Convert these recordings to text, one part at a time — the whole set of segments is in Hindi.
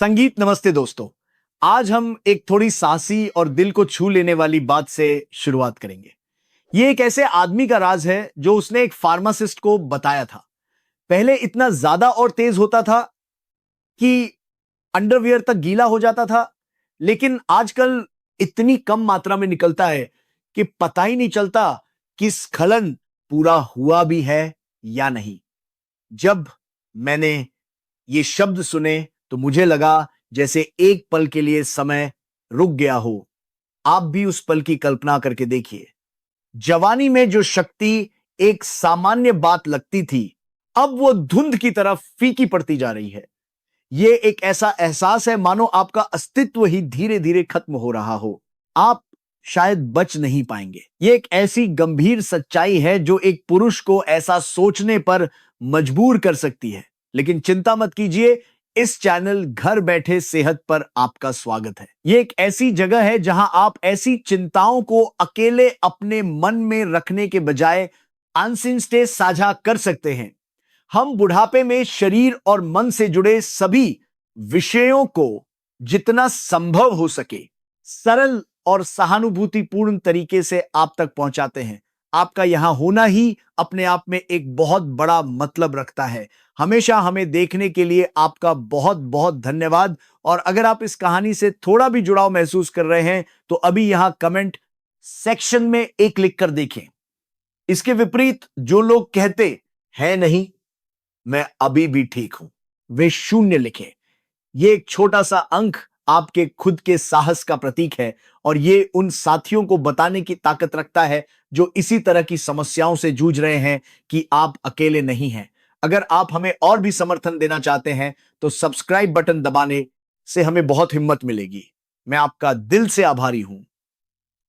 संगीत नमस्ते दोस्तों। आज हम एक थोड़ी साहसी और दिल को छू लेने वाली बात से शुरुआत करेंगे। ये एक ऐसे आदमी का राज है जो उसने एक फार्मासिस्ट को बताया था। पहले इतना ज्यादा और तेज होता था कि अंडरवियर तक गीला हो जाता था, लेकिन आजकल इतनी कम मात्रा में निकलता है कि पता ही नहीं चलता कि स्खलन पूरा हुआ भी है या नहीं। जब मैंने ये शब्द सुने तो मुझे लगा जैसे एक पल के लिए समय रुक गया हो। आप भी उस पल की कल्पना करके देखिए। जवानी में जो शक्ति एक सामान्य बात लगती थी, अब वो धुंध की तरफ फीकी पड़ती जा रही है। ये एक ऐसा एहसास है मानो आपका अस्तित्व ही धीरे धीरे खत्म हो रहा हो। आप शायद बच नहीं पाएंगे। ये एक ऐसी गंभीर सच्चाई है जो एक पुरुष को ऐसा सोचने पर मजबूर कर सकती है। लेकिन चिंता मत कीजिए, इस चैनल घर बैठे सेहत पर आपका स्वागत है। ये एक ऐसी जगह है जहां आप ऐसी चिंताओं को अकेले अपने मन में रखने के बजाय अनसीन से साझा कर सकते हैं। हम बुढ़ापे में शरीर और मन से जुड़े सभी विषयों को जितना संभव हो सके सरल और सहानुभूतिपूर्ण तरीके से आप तक पहुंचाते हैं। आपका यहां होना ही अपने आप में एक बहुत बड़ा मतलब रखता है। हमेशा हमें देखने के लिए आपका बहुत बहुत धन्यवाद। और अगर आप इस कहानी से थोड़ा भी जुड़ाव महसूस कर रहे हैं तो अभी यहां कमेंट सेक्शन में एक लिख कर देखें। इसके विपरीत जो लोग कहते हैं नहीं, मैं अभी भी ठीक हूं, वे 0 लिखें। यह एक छोटा सा अंक आपके खुद के साहस का प्रतीक है और ये उन साथियों को बताने की ताकत रखता है जो इसी तरह की समस्याओं से जूझ रहे हैं कि आप अकेले नहीं हैं। अगर आप हमें और भी समर्थन देना चाहते हैं तो सब्सक्राइब बटन दबाने से हमें बहुत हिम्मत मिलेगी। मैं आपका दिल से आभारी हूं।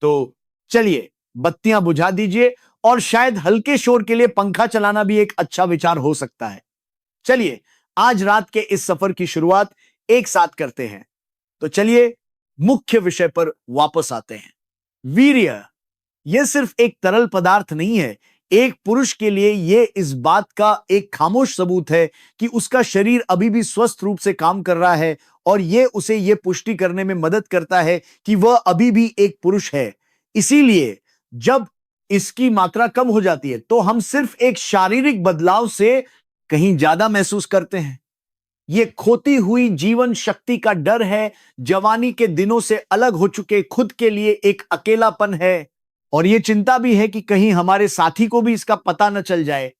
तो चलिए बत्तियां बुझा दीजिए और शायद हल्के शोर के लिए पंखा चलाना भी एक अच्छा विचार हो सकता है। चलिए आज रात के इस सफर की शुरुआत एक साथ करते हैं। तो चलिए मुख्य विषय पर वापस आते हैं। वीर्य यह सिर्फ एक तरल पदार्थ नहीं है। एक पुरुष के लिए यह इस बात का एक खामोश सबूत है कि उसका शरीर अभी भी स्वस्थ रूप से काम कर रहा है और यह उसे यह पुष्टि करने में मदद करता है कि वह अभी भी एक पुरुष है। इसीलिए जब इसकी मात्रा कम हो जाती है तो हम सिर्फ एक शारीरिक बदलाव से कहीं ज्यादा महसूस करते हैं। यह खोती हुई जीवन शक्ति का डर है, जवानी के दिनों से अलग हो चुके खुद के लिए एक अकेलापन है और यह चिंता भी है कि कहीं हमारे साथी को भी इसका पता न चल जाए।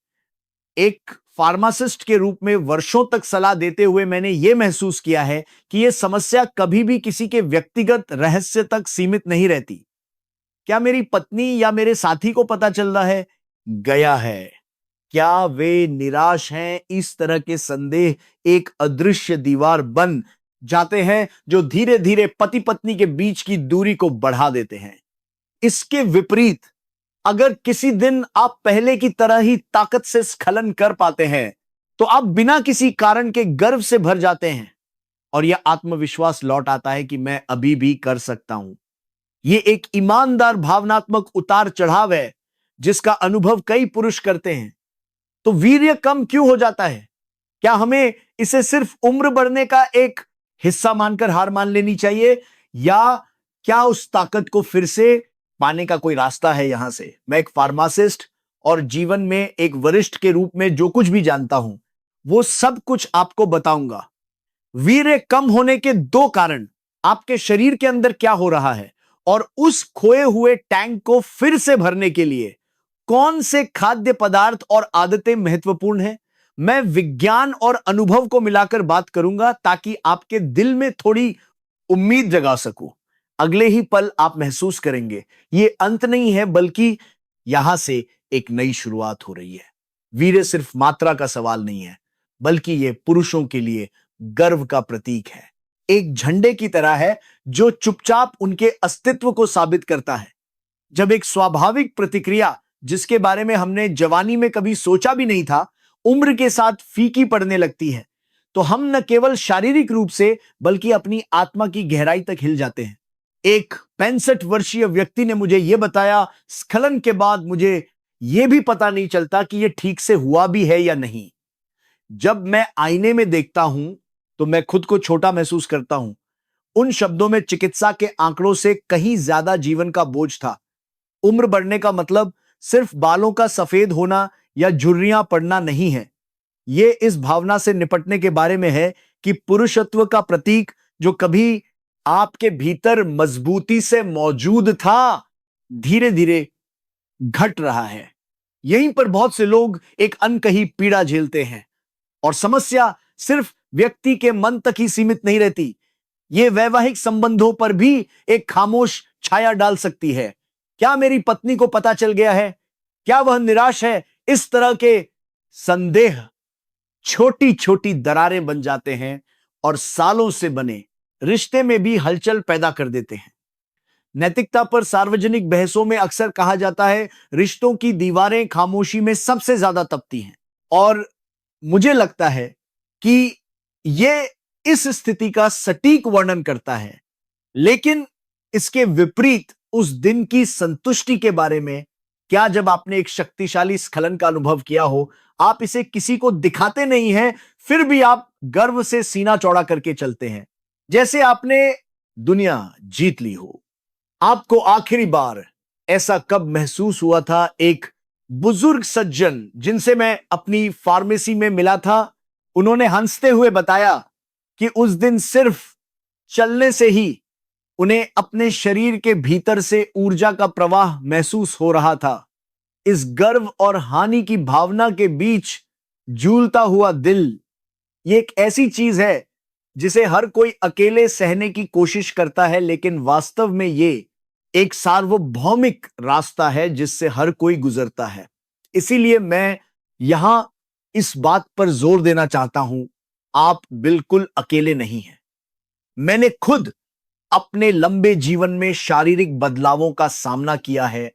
एक फार्मासिस्ट के रूप में वर्षों तक सलाह देते हुए मैंने यह महसूस किया है कि यह समस्या कभी भी किसी के व्यक्तिगत रहस्य तक सीमित नहीं रहती। क्या मेरी पत्नी या मेरे साथी को पता चल रहा है? गया है। क्या वे निराश हैं? इस तरह के संदेह एक अदृश्य दीवार बन जाते हैं जो धीरे धीरे पति पत्नी के बीच की दूरी को बढ़ा देते हैं। इसके विपरीत अगर किसी दिन आप पहले की तरह ही ताकत से स्खलन कर पाते हैं तो आप बिना किसी कारण के गर्व से भर जाते हैं और यह आत्मविश्वास लौट आता है कि मैं अभी भी कर सकता हूं। यह एक ईमानदार भावनात्मक उतार चढ़ाव है जिसका अनुभव कई पुरुष करते हैं। तो वीर्य कम क्यों हो जाता है? क्या हमें इसे सिर्फ उम्र बढ़ने का एक हिस्सा मानकर हार मान लेनी चाहिए या क्या उस ताकत को फिर से पाने का कोई रास्ता है? यहां से मैं एक फार्मासिस्ट और जीवन में एक वरिष्ठ के रूप में जो कुछ भी जानता हूं वो सब कुछ आपको बताऊंगा। वीर्य कम होने के 2 कारण, आपके शरीर के अंदर क्या हो रहा है और उस खोए हुए टैंक को फिर से भरने के लिए कौन से खाद्य पदार्थ और आदतें महत्वपूर्ण हैं। मैं विज्ञान और अनुभव को मिलाकर बात करूंगा ताकि आपके दिल में थोड़ी उम्मीद जगा सकूं। अगले ही पल आप महसूस करेंगे यह अंत नहीं है बल्कि यहां से एक नई शुरुआत हो रही है। वीर्य सिर्फ मात्रा का सवाल नहीं है बल्कि यह पुरुषों के लिए गर्व का प्रतीक है। एक झंडे की तरह है जो चुपचाप उनके अस्तित्व को साबित करता है। जब एक स्वाभाविक प्रतिक्रिया जिसके बारे में हमने जवानी में कभी सोचा भी नहीं था उम्र के साथ फीकी पड़ने लगती है तो हम न केवल शारीरिक रूप से बल्कि अपनी आत्मा की गहराई तक हिल जाते हैं। एक 65 वर्षीय व्यक्ति ने मुझे यह बताया, स्खलन के बाद मुझे यह भी पता नहीं चलता कि यह ठीक से हुआ भी है या नहीं। जब मैं आईने में देखता हूं तो मैं खुद को छोटा महसूस करता हूं। उन शब्दों में चिकित्सा के आंकड़ों से कहीं ज्यादा जीवन का बोझ था। उम्र बढ़ने का मतलब सिर्फ बालों का सफेद होना या झुर्रियां पड़ना नहीं है। ये इस भावना से निपटने के बारे में है कि पुरुषत्व का प्रतीक जो कभी आपके भीतर मजबूती से मौजूद था, धीरे धीरे घट रहा है। यहीं पर बहुत से लोग एक अनकही पीड़ा झेलते हैं और समस्या सिर्फ व्यक्ति के मन तक ही सीमित नहीं रहती। ये वैवाहिक संबंधों पर भी एक खामोश छाया डाल सकती है। क्या मेरी पत्नी को पता चल गया है? क्या वह निराश है? इस तरह के संदेह छोटी छोटी दरारें बन जाते हैं और सालों से बने रिश्ते में भी हलचल पैदा कर देते हैं। नैतिकता पर सार्वजनिक बहसों में अक्सर कहा जाता है, रिश्तों की दीवारें खामोशी में सबसे ज्यादा तपती हैं। और मुझे लगता है कि यह इस स्थिति का सटीक वर्णन करता है। लेकिन इसके विपरीत उस दिन की संतुष्टि के बारे में क्या, जब आपने एक शक्तिशाली स्खलन का अनुभव किया हो, आप इसे किसी को दिखाते नहीं हैं, फिर भी आप गर्व से सीना चौड़ा करके चलते हैं, जैसे आपने दुनिया जीत ली हो। आपको आखिरी बार ऐसा कब महसूस हुआ था? एक बुजुर्ग सज्जन जिनसे मैं अपनी फार्मेसी में मिला था, उन्होंने हंसते हुए बताया कि उस दिन सिर्फ चलने से ही उन्हें अपने शरीर के भीतर से ऊर्जा का प्रवाह महसूस हो रहा था। इस गर्व और हानि की भावना के बीच झूलता हुआ दिल, ये एक ऐसी चीज है जिसे हर कोई अकेले सहने की कोशिश करता है, लेकिन वास्तव में ये एक सार्वभौमिक रास्ता है जिससे हर कोई गुजरता है। इसीलिए मैं यहां इस बात पर जोर देना चाहता हूं, आप बिल्कुल अकेले नहीं हैं। मैंने खुद अपने लंबे जीवन में शारीरिक बदलावों का सामना किया है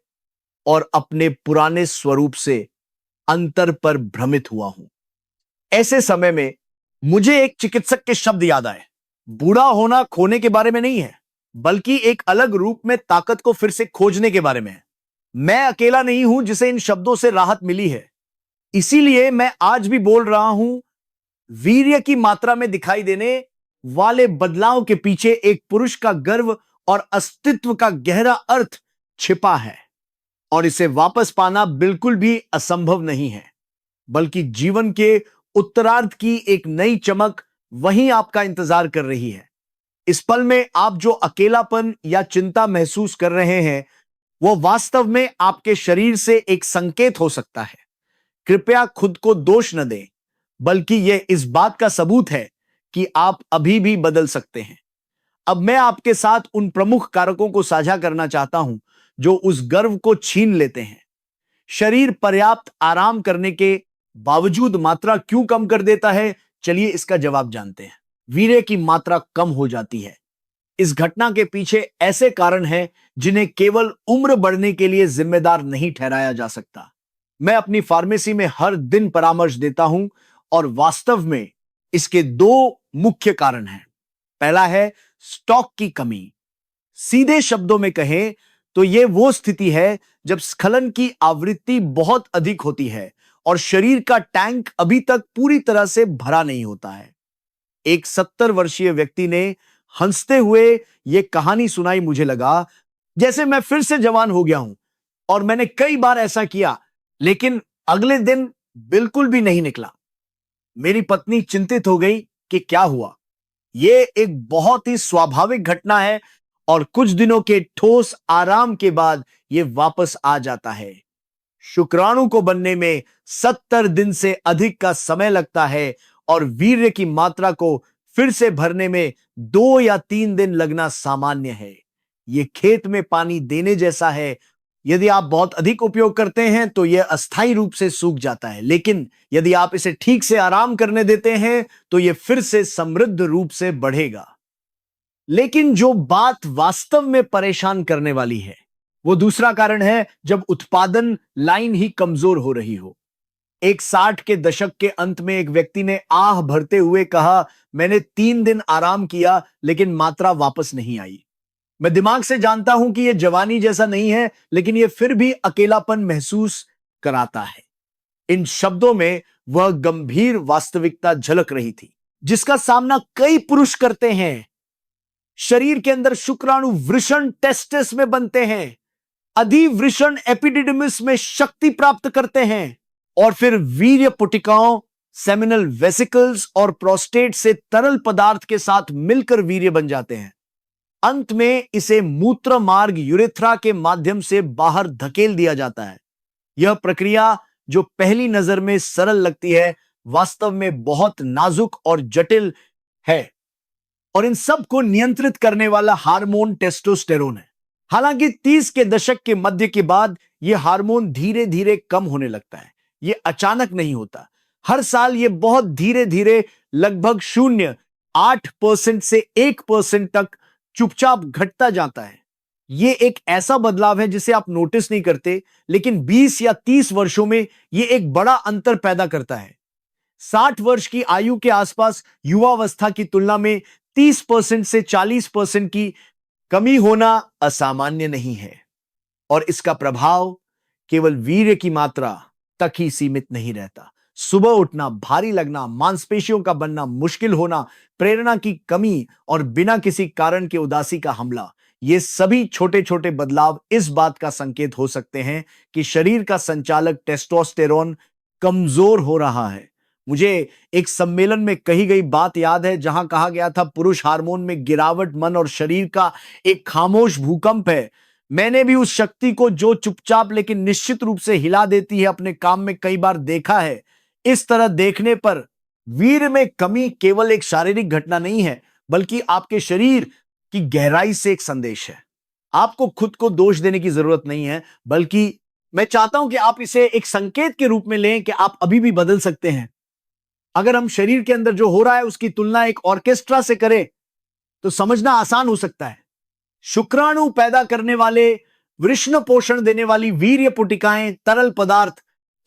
और अपने पुराने स्वरूप से अंतर पर भ्रमित हुआ हूं। ऐसे समय में मुझे एक चिकित्सक के शब्द याद आए। बूढ़ा होना खोने के बारे में नहीं है, बल्कि एक अलग रूप में ताकत को फिर से खोजने के बारे में है। मैं अकेला नहीं हूं जिसे इन शब्दों से राहत मिली है। इसीलिए मैं आज भी बोल रहा हूं, वीर्य की मात्रा में दिखाई देने वाले बदलाव के पीछे एक पुरुष का गर्व और अस्तित्व का गहरा अर्थ छिपा है, और इसे वापस पाना बिल्कुल भी असंभव नहीं है, बल्कि जीवन के उत्तरार्ध की एक नई चमक वहीं आपका इंतजार कर रही है। इस पल में आप जो अकेलापन या चिंता महसूस कर रहे हैं, वो वास्तव में आपके शरीर से एक संकेत हो सकता है। कृपया खुद को दोष न दें, बल्कि यह इस बात का सबूत है कि आप अभी भी बदल सकते हैं। अब मैं आपके साथ उन प्रमुख कारकों को साझा करना चाहता हूं जो उस गर्व को छीन लेते हैं। शरीर पर्याप्त आराम करने के बावजूद मात्रा क्यों कम कर देता है? चलिए इसका जवाब जानते हैं। वीर्य की मात्रा कम हो जाती है। इस घटना के पीछे ऐसे कारण हैं जिन्हें केवल उम्र बढ़ने के लिए जिम्मेदार नहीं ठहराया जा सकता। मैं अपनी फार्मेसी में हर दिन परामर्श देता हूं और वास्तव में इसके दो मुख्य कारण हैं। पहला है स्टॉक की कमी। सीधे शब्दों में कहें तो यह वो स्थिति है जब स्खलन की आवृत्ति बहुत अधिक होती है और शरीर का टैंक अभी तक पूरी तरह से भरा नहीं होता है। एक 70 वर्षीय व्यक्ति ने हंसते हुए यह कहानी सुनाई। मुझे लगा जैसे मैं फिर से जवान हो गया हूं और मैंने कई बार ऐसा किया, लेकिन अगले दिन बिल्कुल भी नहीं निकला। मेरी पत्नी चिंतित हो गई कि क्या हुआ। यह एक बहुत ही स्वाभाविक घटना है और कुछ दिनों के ठोस आराम के बाद यह वापस आ जाता है। शुक्राणु को बनने में 70 दिन से अधिक का समय लगता है और वीर्य की मात्रा को फिर से भरने में 2 या 3 दिन लगना सामान्य है। यह खेत में पानी देने जैसा है। यदि आप बहुत अधिक उपयोग करते हैं तो यह अस्थायी रूप से सूख जाता है, लेकिन यदि आप इसे ठीक से आराम करने देते हैं तो यह फिर से समृद्ध रूप से बढ़ेगा। लेकिन जो बात वास्तव में परेशान करने वाली है, वो दूसरा कारण है जब उत्पादन लाइन ही कमजोर हो रही हो। एक 60 के दशक के अंत में एक व्यक्ति ने आह भरते हुए कहा, मैंने 3 दिन आराम किया लेकिन मात्रा वापस नहीं आई। मैं दिमाग से जानता हूं कि यह जवानी जैसा नहीं है, लेकिन यह फिर भी अकेलापन महसूस कराता है। इन शब्दों में वह गंभीर वास्तविकता झलक रही थी। जिसका सामना कई पुरुष करते हैं। शरीर के अंदर शुक्राणु वृषण टेस्टिस में बनते हैं, अधिवृषण एपिडिडमिस में शक्ति प्राप्त करते हैं और फिर वीर्य पुटिकाओं, सेमिनल वेसिकल्स और प्रोस्टेट से तरल पदार्थ के साथ मिलकर वीर्य बन जाते हैं। अंत में इसे मूत्र मार्ग यूरेथ्रा के माध्यम से बाहर धकेल दिया जाता है। यह प्रक्रिया जो पहली नजर में सरल लगती है, वास्तव में बहुत नाजुक और जटिल है और इन सब को नियंत्रित करने वाला हार्मोन टेस्टोस्टेरोन है। हालांकि 30 के दशक के मध्य के बाद यह हार्मोन धीरे धीरे कम होने लगता है। यह अचानक नहीं होता, हर साल यह बहुत धीरे धीरे लगभग 0.8% से 1% तक चुपचाप घटता जाता है। यह एक ऐसा बदलाव है जिसे आप नोटिस नहीं करते, लेकिन 20 या 30 वर्षों में यह एक बड़ा अंतर पैदा करता है। 60 वर्ष की आयु के आसपास युवावस्था की तुलना में 30% से 40% की कमी होना असामान्य नहीं है और इसका प्रभाव केवल वीर्य की मात्रा तक ही सीमित नहीं रहता। सुबह उठना, भारी लगना, मांसपेशियों का बनना मुश्किल होना, प्रेरणा की कमी और बिना किसी कारण के उदासी का हमला, ये सभी छोटे छोटे बदलाव इस बात का संकेत हो सकते हैं कि शरीर का संचालक टेस्टोस्टेरोन कमजोर हो रहा है। मुझे एक सम्मेलन में कही गई बात याद है जहां कहा गया था, पुरुष हार्मोन में गिरावट मन और शरीर का एक खामोश भूकंप है। मैंने भी उस शक्ति को जो चुपचाप लेकिन निश्चित रूप से हिला देती है अपने काम में कई बार देखा है। इस तरह देखने पर वीर्य में कमी केवल एक शारीरिक घटना नहीं है, बल्कि आपके शरीर की गहराई से एक संदेश है। आपको खुद को दोष देने की जरूरत नहीं है, बल्कि मैं चाहता हूं कि आप इसे एक संकेत के रूप में लें कि आप अभी भी बदल सकते हैं। अगर हम शरीर के अंदर जो हो रहा है उसकी तुलना एक ऑर्केस्ट्रा से करें तो समझना आसान हो सकता है। शुक्राणु पैदा करने वाले, वृषण पोषण देने वाली वीर्य पुटिकाएं, तरल पदार्थ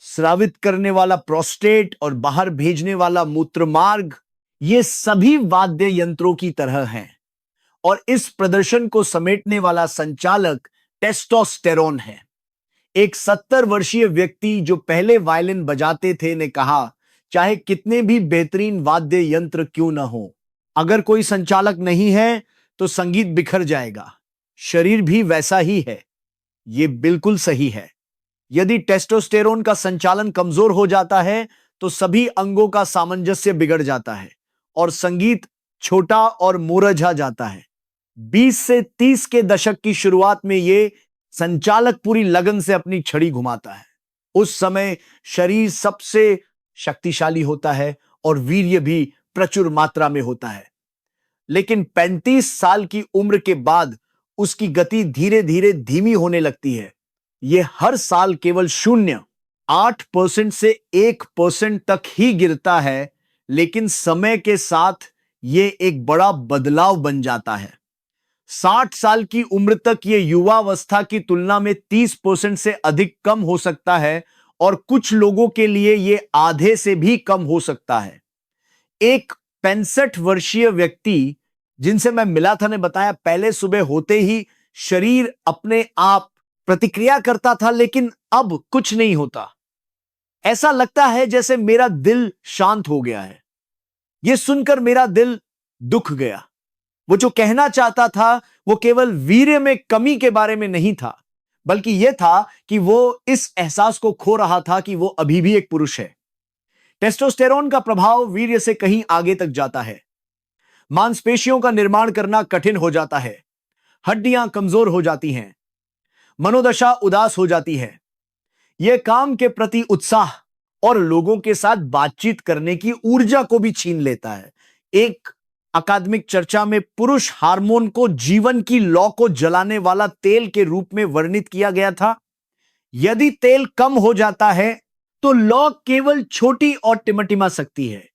स्रावित करने वाला प्रोस्टेट और बाहर भेजने वाला मूत्र मार्ग, ये सभी वाद्य यंत्रों की तरह हैं और इस प्रदर्शन को समेटने वाला संचालक टेस्टोस्टेरोन है। एक 70 वर्षीय व्यक्ति जो पहले वायलिन बजाते थे ने कहा, चाहे कितने भी बेहतरीन वाद्य यंत्र क्यों न हो, अगर कोई संचालक नहीं है तो संगीत बिखर जाएगा। शरीर भी वैसा ही है। यह बिल्कुल सही है। यदि टेस्टोस्टेरोन का संचालन कमजोर हो जाता है तो सभी अंगों का सामंजस्य बिगड़ जाता है और संगीत छोटा और मुरझा जाता है। 20 से 30 के दशक की शुरुआत में यह संचालक पूरी लगन से अपनी छड़ी घुमाता है। उस समय शरीर सबसे शक्तिशाली होता है और वीर्य भी प्रचुर मात्रा में होता है। लेकिन 35 साल की उम्र के बाद उसकी गति धीरे धीरे धीमी होने लगती है। यह हर साल केवल 0.8% से 1% तक ही गिरता है, लेकिन समय के साथ यह एक बड़ा बदलाव बन जाता है। 60 साल की उम्र तक यह युवावस्था की तुलना में 30% से अधिक कम हो सकता है और कुछ लोगों के लिए यह आधे से भी कम हो सकता है। एक 65 वर्षीय व्यक्ति जिनसे मैं मिला था ने बताया, पहले सुबह होते ही शरीर अपने आप प्रतिक्रिया करता था, लेकिन अब कुछ नहीं होता। ऐसा लगता है जैसे मेरा दिल शांत हो गया है। यह सुनकर मेरा दिल दुख गया। वो जो कहना चाहता था वो केवल वीर्य में कमी के बारे में नहीं था, बल्कि यह था कि वो इस एहसास को खो रहा था कि वो अभी भी एक पुरुष है। टेस्टोस्टेरोन का प्रभाव वीर्य से कहीं आगे तक जाता है। मांसपेशियों का निर्माण करना कठिन हो जाता है, हड्डियां कमजोर हो जाती हैं, मनोदशा उदास हो जाती है। यह काम के प्रति उत्साह और लोगों के साथ बातचीत करने की ऊर्जा को भी छीन लेता है। एक अकादमिक चर्चा में पुरुष हार्मोन को जीवन की लौ को जलाने वाला तेल के रूप में वर्णित किया गया था। यदि तेल कम हो जाता है तो लौ केवल छोटी और टिमटिमा सकती है,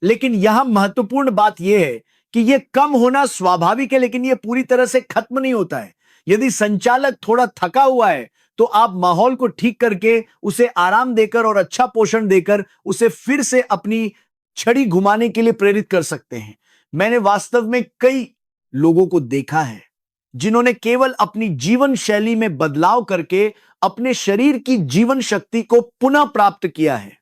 लेकिन यहां महत्वपूर्ण बात यह है कि यह कम होना स्वाभाविक है, लेकिन यह पूरी तरह से खत्म नहीं होता है। यदि संचालक थोड़ा थका हुआ है तो आप माहौल को ठीक करके उसे आराम देकर और अच्छा पोषण देकर उसे फिर से अपनी छड़ी घुमाने के लिए प्रेरित कर सकते हैं। मैंने वास्तव में कई लोगों को देखा है जिन्होंने केवल अपनी जीवन शैली में बदलाव करके अपने शरीर की जीवन शक्ति को पुनः प्राप्त किया है।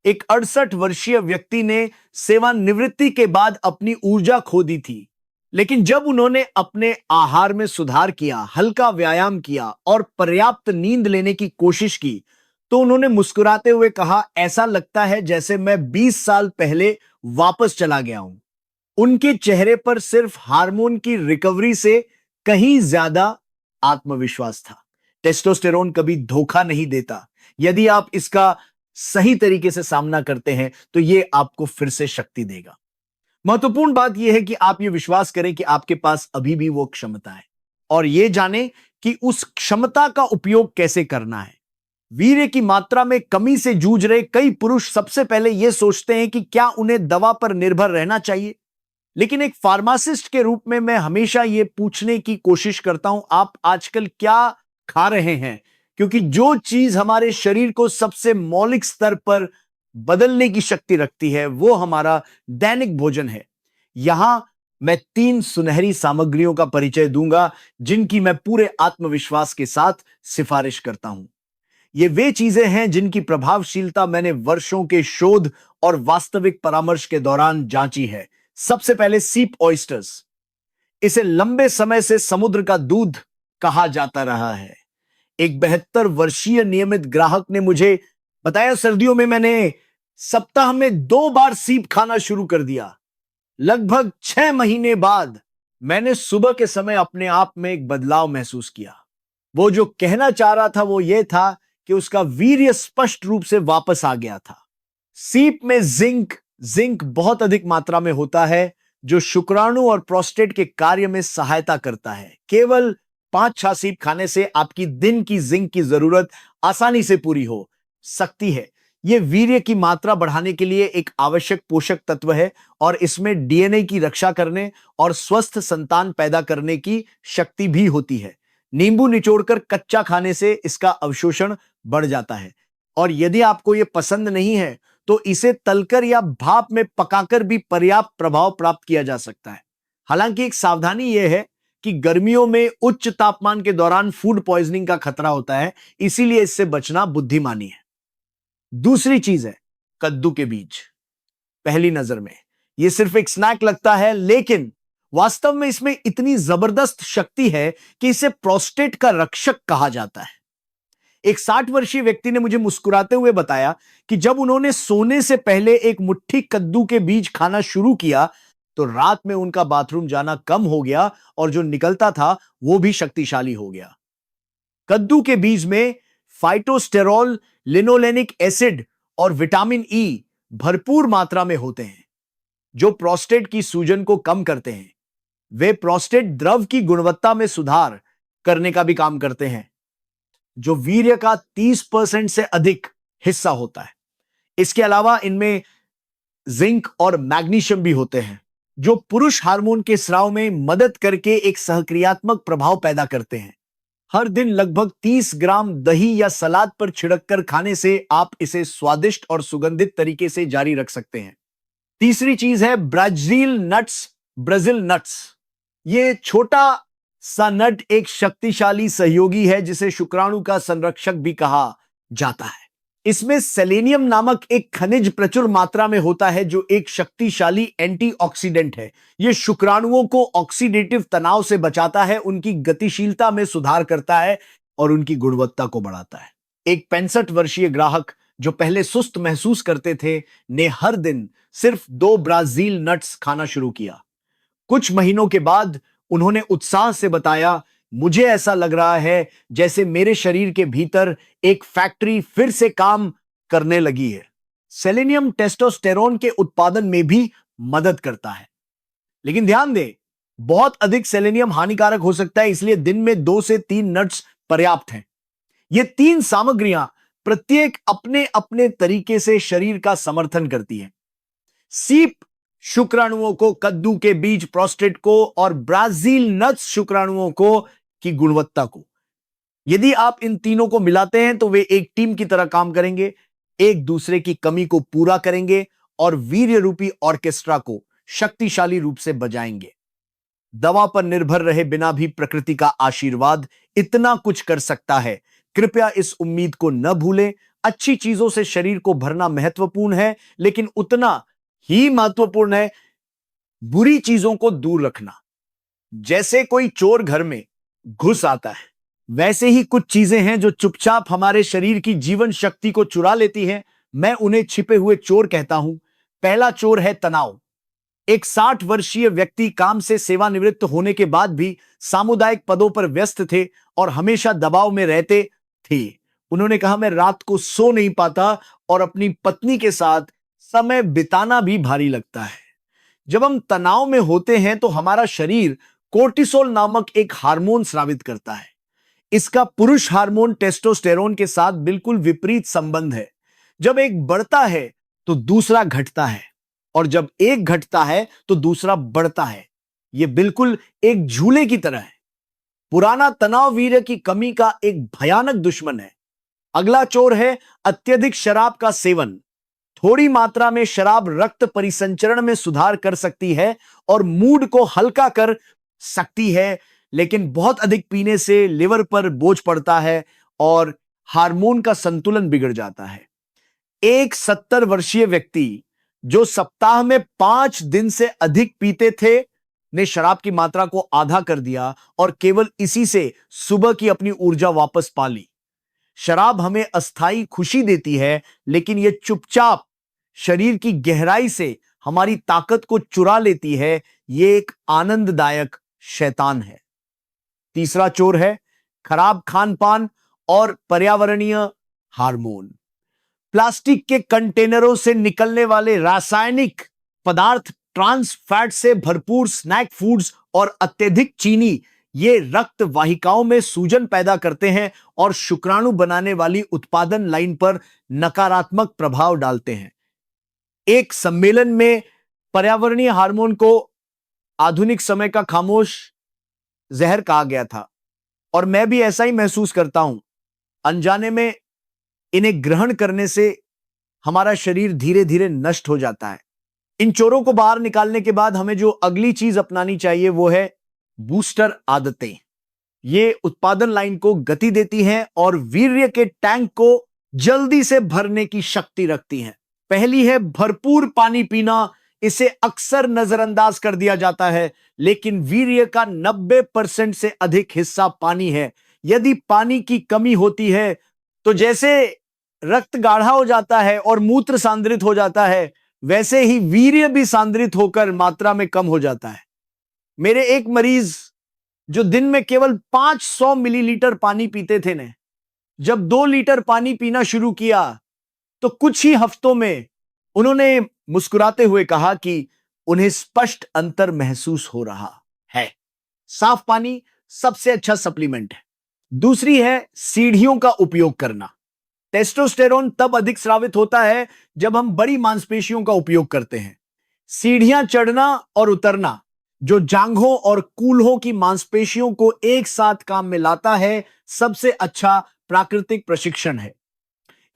एक 68 वर्षीय व्यक्ति ने सेवानिवृत्ति के बाद अपनी ऊर्जा खो दी थी, लेकिन जब उन्होंने अपने आहार में सुधार किया, हल्का व्यायाम किया और पर्याप्त नींद लेने की कोशिश की, तो उन्होंने मुस्कुराते हुए कहा, ऐसा लगता है जैसे मैं 20 साल पहले वापस चला गया हूं। उनके चेहरे पर सिर्फ हार्मोन की रिकवरी से कहीं ज्यादा आत्मविश्वास था। टेस्टोस्टेरोन कभी धोखा नहीं देता। यदि आप इसका सही तरीके से सामना करते हैं तो यह आपको फिर से शक्ति देगा। महत्वपूर्ण बात यह है कि आप यह विश्वास करें कि आपके पास अभी भी वो क्षमता है और यह जाने कि उस क्षमता का उपयोग कैसे करना है। वीर्य की मात्रा में कमी से जूझ रहे कई पुरुष सबसे पहले यह सोचते हैं कि क्या उन्हें दवा पर निर्भर रहना चाहिए, लेकिन एक फार्मासिस्ट के रूप में मैं हमेशा यह पूछने की कोशिश करता हूं, आप आजकल क्या खा रहे हैं? क्योंकि जो चीज हमारे शरीर को सबसे मौलिक स्तर पर बदलने की शक्ति रखती है वो हमारा दैनिक भोजन है। यहां मैं 3 सुनहरी सामग्रियों का परिचय दूंगा जिनकी मैं पूरे आत्मविश्वास के साथ सिफारिश करता हूं। ये वे चीजें हैं जिनकी प्रभावशीलता मैंने वर्षों के शोध और वास्तविक परामर्श के दौरान जांची है। सबसे पहले सीप ऑयस्टर्स। इसे लंबे समय से समुद्र का दूध कहा जाता रहा है। एक 72 वर्षीय नियमित ग्राहक ने मुझे बताया, सर्दियों में मैंने सप्ताह में 2 बार सीप खाना शुरू कर दिया। लगभग 6 महीने बाद मैंने सुबह के समय अपने आप में एक बदलाव महसूस किया। वो जो कहना चाह रहा था वो ये था कि उसका वीर्य स्पष्ट रूप से वापस आ गया था। सीप में जिंक बहुत अधिक मात्रा में होता है जो शुक्राणु और प्रोस्टेट के कार्य में सहायता करता है। केवल 5-6 सीप खाने से आपकी दिन की जिंक की जरूरत आसानी से पूरी हो सकती है। यह वीर्य की मात्रा बढ़ाने के लिए एक आवश्यक पोषक तत्व है और इसमें डीएनए की रक्षा करने और स्वस्थ संतान पैदा करने की शक्ति भी होती है। नींबू निचोड़कर कच्चा खाने से इसका अवशोषण बढ़ जाता है और यदि आपको यह पसंद नहीं है तो इसे तलकर या भाप में पकाकर भी पर्याप्त प्रभाव प्राप्त किया जा सकता है। हालांकि एक सावधानी यह है कि गर्मियों में उच्च तापमान के दौरान फूड पॉइजनिंग का खतरा होता है, इसीलिए इससे बचना बुद्धिमानी है। दूसरी चीज है कद्दू के बीज। पहली नजर में यह सिर्फ एक स्नैक लगता है, लेकिन वास्तव में इसमें इतनी जबरदस्त शक्ति है कि इसे प्रोस्टेट का रक्षक कहा जाता है। एक 60 वर्षीय व्यक्ति ने मुझे मुस्कुराते हुए बताया कि जब उन्होंने सोने से पहले एक मुट्ठी कद्दू के बीज खाना शुरू किया तो रात में उनका बाथरूम जाना कम हो गया और जो निकलता था वो भी शक्तिशाली हो गया। कद्दू के बीज में फाइटोस्टेरॉल, लिनोलेनिक एसिड और विटामिन ई भरपूर मात्रा में होते हैं जो प्रोस्टेट की सूजन को कम करते हैं। वे प्रोस्टेट द्रव की गुणवत्ता में सुधार करने का भी काम करते हैं जो वीर्य का 30% से अधिक हिस्सा होता है। इसके अलावा इनमें जिंक और मैग्नीशियम भी होते हैं जो पुरुष हार्मोन के स्राव में मदद करके एक सहक्रियात्मक प्रभाव पैदा करते हैं। हर दिन लगभग 30 ग्राम दही या सलाद पर छिड़ककर खाने से आप इसे स्वादिष्ट और सुगंधित तरीके से जारी रख सकते हैं। तीसरी चीज है ब्राजील नट्स। ये छोटा सा नट एक शक्तिशाली सहयोगी है जिसे शुक्राणु का संरक्षक भी कहा जाता है। इसमें सेलेनियम नामक एक खनिज प्रचुर मात्रा में होता है जो एक शक्तिशाली एंटीऑक्सीडेंट है। यह शुक्राणुओं को ऑक्सीडेटिव तनाव से बचाता है, उनकी गतिशीलता में सुधार करता है और उनकी गुणवत्ता को बढ़ाता है। एक 65 वर्षीय ग्राहक जो पहले सुस्त महसूस करते थे ने हर दिन सिर्फ 2 ब्राजील नट्स खाना शुरू किया। कुछ महीनों के बाद उन्होंने उत्साह से बताया, मुझे ऐसा लग रहा है जैसे मेरे शरीर के भीतर एक फैक्ट्री फिर से काम करने लगी है। सेलेनियम टेस्टोस्टेरोन के उत्पादन में भी मदद करता है, लेकिन ध्यान दें, बहुत अधिक सेलेनियम हानिकारक हो सकता है, इसलिए दिन में 2 से 3 नट्स पर्याप्त हैं। ये 3 सामग्रियां प्रत्येक अपने अपने तरीके से शरीर का समर्थन करती है। सीप शुक्राणुओं को, कद्दू के बीज प्रोस्टेट को और ब्राजील नट्स शुक्राणुओं को की गुणवत्ता को। यदि आप इन तीनों को मिलाते हैं तो वे एक टीम की तरह काम करेंगे, एक दूसरे की कमी को पूरा करेंगे और वीर्य रूपी ऑर्केस्ट्रा को शक्तिशाली रूप से बजाएंगे। दवा पर निर्भर रहे बिना भी प्रकृति का आशीर्वाद इतना कुछ कर सकता है। कृपया इस उम्मीद को न भूलें। अच्छी चीजों से शरीर को भरना महत्वपूर्ण है, लेकिन उतना ही महत्वपूर्ण है बुरी चीजों को दूर रखना। जैसे कोई चोर घर में घुस आता है, वैसे ही कुछ चीजें हैं जो चुपचाप हमारे शरीर की जीवन शक्ति को चुरा लेती हैं। मैं उन्हें छिपे हुए चोर कहता हूं। पहला चोर है तनाव। एक 60 वर्षीय व्यक्ति काम से सेवानिवृत्त होने के बाद भी सामुदायिक पदों पर व्यस्त थे और हमेशा दबाव में रहते थे। उन्होंने कहा, मैं रात को सो नहीं पाता और अपनी पत्नी के साथ समय बिताना भी भारी लगता है। जब हम तनाव में होते हैं तो हमारा शरीर कोर्टिसोल नामक एक हार्मोन स्रावित करता है। इसका पुरुष हार्मोन टेस्टोस्टेरोन के साथ बिल्कुल विपरीत संबंध है। जब एक बढ़ता है तो दूसरा घटता है, और जब एक घटता है तो दूसरा बढ़ता है। यह बिल्कुल एक झूले की तरह है। पुराना तनाव वीर्य की कमी का एक भयानक दुश्मन है। अगला चोर है अत्यधिक शराब का सेवन। थोड़ी मात्रा में शराब रक्त परिसंचरण में सुधार कर सकती है और मूड को हल्का कर सकती है, लेकिन बहुत अधिक पीने से लिवर पर बोझ पड़ता है और हार्मोन का संतुलन बिगड़ जाता है। एक 70 वर्षीय व्यक्ति जो सप्ताह में 5 दिन से अधिक पीते थे ने शराब की मात्रा को आधा कर दिया और केवल इसी से सुबह की अपनी ऊर्जा वापस पा ली। शराब हमें अस्थायी खुशी देती है, लेकिन यह चुपचाप शरीर की गहराई से हमारी ताकत को चुरा लेती है। यह एक आनंददायक शैतान है। तीसरा चोर है खराब खान पान और पर्यावरणीय हार्मोन। प्लास्टिक के कंटेनरों से निकलने वाले रासायनिक पदार्थ, ट्रांस फैट से भरपूर स्नैक फूड्स और अत्यधिक चीनी ये रक्त वाहिकाओं में सूजन पैदा करते हैं और शुक्राणु बनाने वाली उत्पादन लाइन पर नकारात्मक प्रभाव डालते हैं। एक सम्मेलन में पर्यावरणीय हार्मोन को आधुनिक समय का खामोश जहर कहा गया था, और मैं भी ऐसा ही महसूस करता हूं। अनजाने में इन्हें ग्रहण करने से हमारा शरीर धीरे धीरे नष्ट हो जाता है। इन चोरों को बाहर निकालने के बाद हमें जो अगली चीज अपनानी चाहिए वो है बूस्टर आदतें। ये उत्पादन लाइन को गति देती हैं और वीर्य के टैंक को जल्दी से भरने की शक्ति रखती हैं। पहली है भरपूर पानी पीना। इसे अक्सर नजरअंदाज कर दिया जाता है, लेकिन वीर्य का 90% से अधिक हिस्सा पानी है। यदि पानी की कमी होती है तो जैसे रक्त गाढ़ा हो जाता है और मूत्र सांद्रित हो जाता है, वैसे ही वीर्य भी सांद्रित होकर मात्रा में कम हो जाता है। मेरे एक मरीज जो दिन में केवल 500 मिलीलीटर पानी पीते थे ने जब 2 लीटर पानी पीना शुरू किया तो कुछ ही हफ्तों में उन्होंने मुस्कुराते हुए कहा कि उन्हें स्पष्ट अंतर महसूस हो रहा है। साफ पानी सबसे अच्छा सप्लीमेंट है। दूसरी है सीढ़ियों का उपयोग करना। टेस्टोस्टेरोन तब अधिक स्रावित होता है जब हम बड़ी मांसपेशियों का उपयोग करते हैं। सीढ़ियां चढ़ना और उतरना जो जांघों और कूल्हों की मांसपेशियों को एक साथ काम में लाता है, सबसे अच्छा प्राकृतिक प्रशिक्षण है।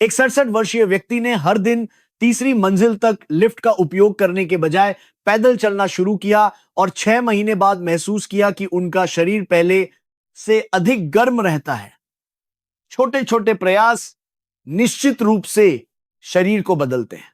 एक 67 वर्षीय व्यक्ति ने हर दिन तीसरी मंजिल तक लिफ्ट का उपयोग करने के बजाय पैदल चलना शुरू किया और 6 महीने बाद महसूस किया कि उनका शरीर पहले से अधिक गर्म रहता है। छोटे छोटे प्रयास निश्चित रूप से शरीर को बदलते हैं।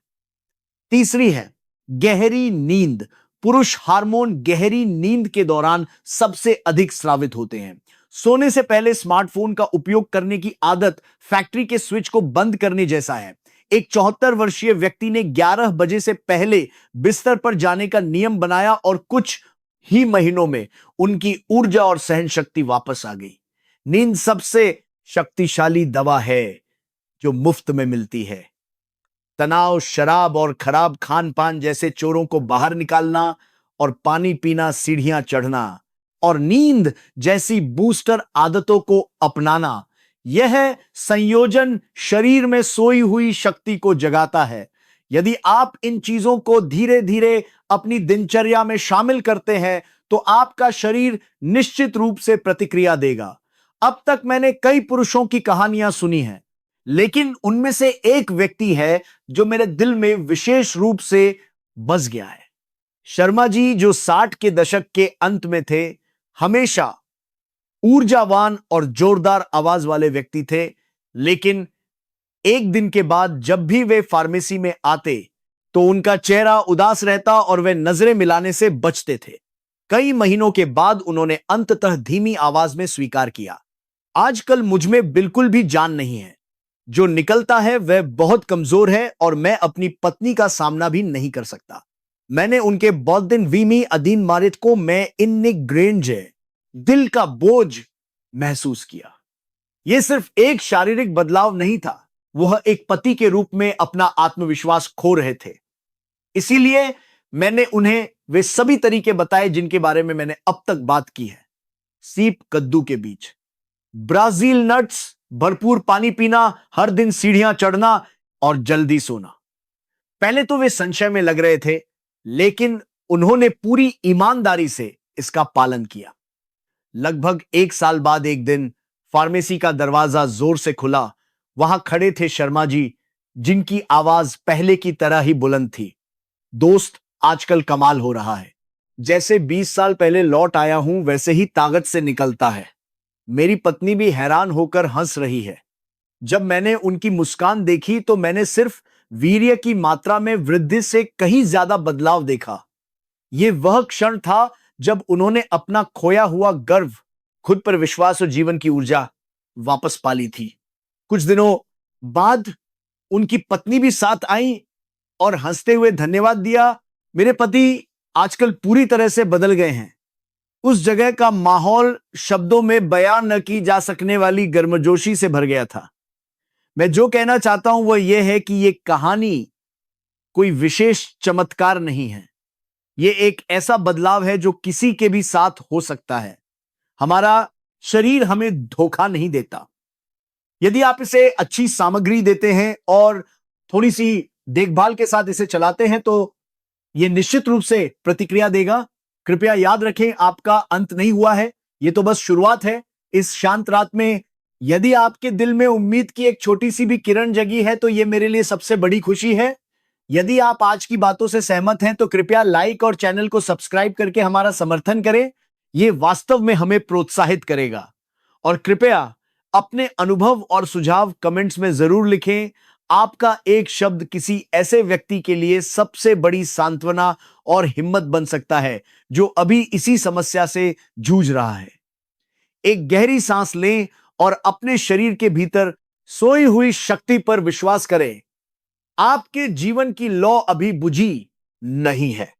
तीसरी है गहरी नींद। पुरुष हार्मोन गहरी नींद के दौरान सबसे अधिक स्रावित होते हैं। सोने से पहले स्मार्टफोन का उपयोग करने की आदत फैक्ट्री के स्विच को बंद करने जैसा है। एक 74 वर्षीय व्यक्ति ने 11 बजे से पहले बिस्तर पर जाने का नियम बनाया और कुछ ही महीनों में उनकी ऊर्जा और सहन शक्ति वापस आ गई। नींद सबसे शक्तिशाली दवा है जो मुफ्त में मिलती है। तनाव, शराब और खराब खान पान जैसे चोरों को बाहर निकालना और पानी पीना, सीढ़ियां चढ़ना और नींद जैसी बूस्टर आदतों को अपनाना, यह संयोजन शरीर में सोई हुई शक्ति को जगाता है। यदि आप इन चीजों को धीरे धीरे अपनी दिनचर्या में शामिल करते हैं तो आपका शरीर निश्चित रूप से प्रतिक्रिया देगा। अब तक मैंने कई पुरुषों की कहानियां सुनी हैं, लेकिन उनमें से एक व्यक्ति है जो मेरे दिल में विशेष रूप से बस गया है। शर्मा जी जो 60 के दशक के अंत में थे, हमेशा ऊर्जावान और जोरदार आवाज वाले व्यक्ति थे, लेकिन एक दिन के बाद जब भी वे फार्मेसी में आते तो उनका चेहरा उदास रहता और वे नजरें मिलाने से बचते थे। कई महीनों के बाद उन्होंने अंततः धीमी आवाज में स्वीकार किया, आजकल मुझमें बिल्कुल भी जान नहीं है। जो निकलता है वह बहुत कमजोर है और मैं अपनी पत्नी का सामना भी नहीं कर सकता। मैंने उनके बौद्धिन वीमी अधीन मारित को मैं इन्ने ग्रेंज दिल का बोझ महसूस किया। यह सिर्फ एक शारीरिक बदलाव नहीं था, वह एक पति के रूप में अपना आत्मविश्वास खो रहे थे। इसीलिए मैंने उन्हें वे सभी तरीके बताए जिनके बारे में मैंने अब तक बात की है। सीप कद्दू के बीच, ब्राजील नट्स, भरपूर पानी पीना, हर दिन सीढ़ियां चढ़ना और जल्दी सोना। पहले तो वे संशय में लग रहे थे, लेकिन उन्होंने पूरी ईमानदारी से इसका पालन किया। लगभग 1 साल बाद एक दिन फार्मेसी का दरवाजा जोर से खुला। वहां खड़े थे शर्मा जी, जिनकी आवाज पहले की तरह ही बुलंद थी। दोस्त, आजकल कमाल हो रहा है। जैसे 20 साल पहले लौट आया हूं वैसे ही ताकत से निकलता है। मेरी पत्नी भी हैरान होकर हंस रही है। जब मैंने उनकी मुस्कान देखी तो मैंने सिर्फ वीर्य की मात्रा में वृद्धि से कहीं ज्यादा बदलाव देखा। यह वह क्षण था जब उन्होंने अपना खोया हुआ गर्व, खुद पर विश्वास और जीवन की ऊर्जा वापस पा ली थी। कुछ दिनों बाद उनकी पत्नी भी साथ आई और हंसते हुए धन्यवाद दिया। मेरे पति आजकल पूरी तरह से बदल गए हैं। उस जगह का माहौल शब्दों में बयान न की जा सकने वाली गर्मजोशी से भर गया था। मैं जो कहना चाहता हूं वह यह है कि यह कहानी कोई विशेष चमत्कार नहीं है। यह एक ऐसा बदलाव है जो किसी के भी साथ हो सकता है। हमारा शरीर हमें धोखा नहीं देता। यदि आप इसे अच्छी सामग्री देते हैं और थोड़ी सी देखभाल के साथ इसे चलाते हैं तो यह निश्चित रूप से प्रतिक्रिया देगा। कृपया याद रखें, आपका अंत नहीं हुआ है, यह तो बस शुरुआत है। इस शांत रात में यदि आपके दिल में उम्मीद की एक छोटी सी भी किरण जगी है तो यह मेरे लिए सबसे बड़ी खुशी है। यदि आप आज की बातों से सहमत हैं तो कृपया लाइक और चैनल को सब्सक्राइब करके हमारा समर्थन करें। यह वास्तव में हमें प्रोत्साहित करेगा। और कृपया अपने अनुभव और सुझाव कमेंट्स में जरूर लिखें। आपका एक शब्द किसी ऐसे व्यक्ति के लिए सबसे बड़ी सांत्वना और हिम्मत बन सकता है जो अभी इसी समस्या से जूझ रहा है। एक गहरी सांस लें और अपने शरीर के भीतर सोई हुई शक्ति पर विश्वास करें। आपके जीवन की लौ अभी बुझी नहीं है।